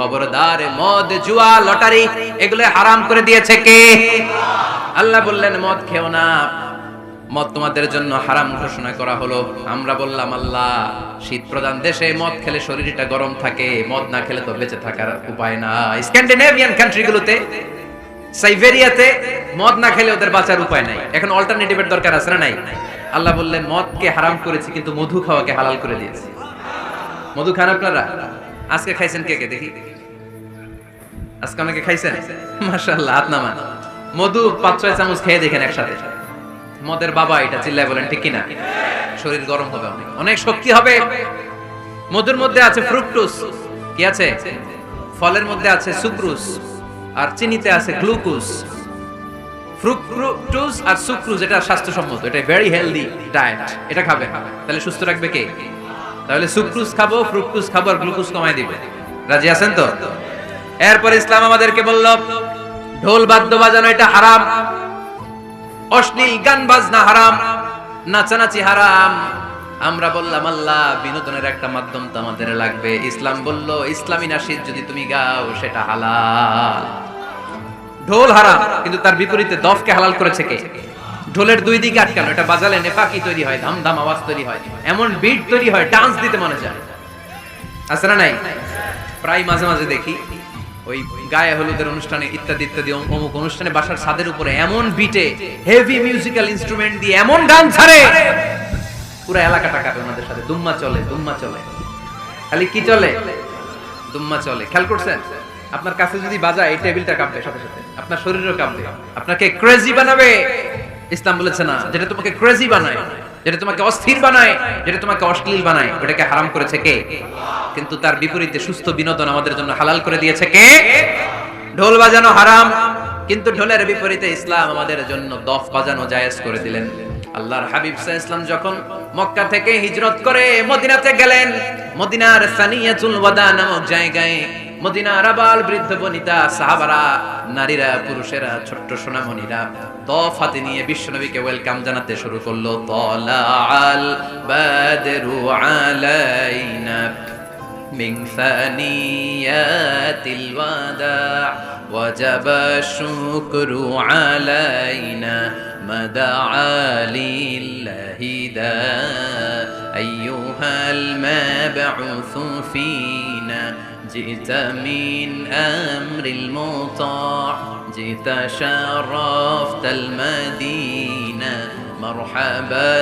খবরদার, মদ, জুয়া, লটারি এগুলো হারাম করে দিয়েছে কে? আল্লাহ বললেন মদ খেও না, মদ তোমাদের জন্য হারাম ঘোষণা করা হলো। আমরা বললাম আল্লাহ, শীত প্রধান দেশে মদ খেলে শরীরটা গরম থাকে, মদ না খেলে তো বেঁচে থাকার উপায় না। স্ক্যান্ডিনেভিয়ান কান্ট্রিগুলোতে, সাইবেরিয়াতে মদ না খেলে ওদের বাঁচার উপায় নাই। এখন অল্টারনেটিভের দরকার আছে না নাই? আল্লাহ বললেন মদকে হারাম করেছি, কিন্তু মধু খাওয়াকে হালাল করে দিয়েছি। মধু খান আপনারা? আজকে খাইছেন কে কে দেখি? আজকে অনেকে খাইছেন? মাশাআল্লাহ, হাত নামান। মধু 5-6 চামচ খেয়ে দেখেন একসাথে। মদের বাবা এটা, চিল্লায় বলেন ঠিক কিনা? শরীর গরম হবে, অনেক শক্তি হবে। মধুর মধ্যে আছে ফ্রুকটোজ, কি আছে? ফলের মধ্যে আছে সুক্রোজ, আর চিনিতে আছে গ্লুকোজ। ফ্রুকটোজ আর সুক্রোজ এটা স্বাস্থ্যসম্মত, এটা ভেরি হেলদি ডায়েট। এটা খাবে, তাহলে সুস্থ রাখবে কে? তাহলে সুক্রোজ খাবো, ফ্রুকটোজ খাবো, আর গ্লুকোজ কমায় দিবে। রাজি আছেন তো? এরপর ইসলাম আমাদেরকে বলল ঢোল বাদ্য বাজানো এটা হারাম, অশ্লীল গান বাজনা হারাম, নাচানাচি হারাম। আমরা বললাম আল্লাহ, বিনোদনের একটা মাধ্যম তো আমাদের লাগবে। ইসলাম বলল ইসলামী নাশিদ যদি তুমি গাও সেটা হালাল। ঢোল হারাম, কিন্তু তার বিপরীতে দফকে হালাল করেছে কে? ঢোলের দুই দিকে আটকানো, এটা বাজালে নেপাকি তৈরি হয়, ধাম ধাম আওয়াজ তৈরি হয়, এমন বিট তৈরি হয়, ডান্স দিতে মনে যায়। আছে না নাই? প্রায় মাঝে মাঝে দেখি ওই গায়ে হলুদের অনুষ্ঠানে ইত্যাদি ইত্যাদি অমুক অনুষ্ঠানে বাসার ছাদের উপরে এমন বিটে হেভি মিউজিক্যাল ইনস্ট্রুমেন্ট দিয়ে এমন গান ছাড়ে, পুরো এলাকাটা কাঁপে ওনাদের সাথে। দুম্মা চলে, দুম্মা চলে, খালি কি চলে? দুম্মা চলে। খেয়াল করছেন? আপনার কাছে যদি বাজায় এই টেবিলটা কাঁপবে সাথে সাথে, আপনার শরীরও কাঁপবে, আপনাকে ক্রেজি বানাবে। ইসলাম বলেছে না, যেটা তোমাকে ক্রেজি বানায়, যেটা তোমাকে অস্থির বানায়, যেটা তোমাকে অশ্লীল বানায়, ওটাকে হারাম করেছে কে? কিন্তু তার বিপরীতে সুস্থ বিনোদন আমাদের জন্য হালাল করে দিয়েছে কে? ঢোল বাজানো হারাম, কিন্তু ঢোলের বিপরীতে ইসলাম আমাদের জন্য দফ বাজানো জায়েজ করে দিলেন। আল্লাহর হাবিব সাল্লাল্লাহু আলাইহি ওয়াসাল্লাম যখন মক্কা থেকে হিজরত করে মদিনাতে গেলেন, মদিনার সানিয়াতুল ওয়াদা নামক জায়গায় মদিনার আবাল বৃদ্ধ বনিতা, সাহাবারা, নারীরা, পুরুষেরা, ছোট্ট সোনামণিরা দফ হাতে নিয়ে বিশ্বনবীকে ওয়েলকাম জানাতে শুরু করলো। তালাআল বাদরু আলাইনা মিন সানিয়াতিল ওয়াদা ওয়াজাবা শুকরু আলাইনা মাদআ লিল্লাহি দা আইয়ুহাল মাবউসু ফিনা جئت من أمر المطاع جئت شرفت المدينة مرحبا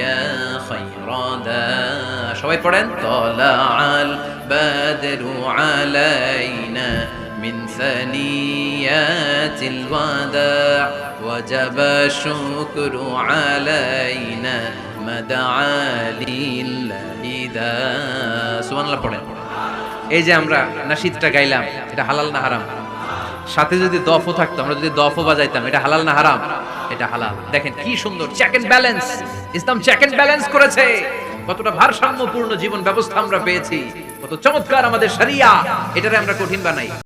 يا خير ذا شوي পড়েন طلع البدر علينا من ثنيات الوداع وجب الشكر علينا مدعا لله ذا سبحان الله পড়েন। এই যে আমরা নাশিদটা গাইলাম, এটা হালাল না হারাম? সাথে যদি দফও থাকতো, আমরা যদি দফও বাজাইতাম, এটা হালাল না হারাম? এটা হালাল। দেখেন কি সুন্দর চেক এন্ড ব্যালেন্স, ইসলাম চেক এন্ড ব্যালেন্স করেছে। কতটা ভারসাম্যপূর্ণ জীবন ব্যবস্থা আমরা পেয়েছি, কত চমৎকার আমাদের শরিয়া, এটারে আমরা কঠিন বানাই।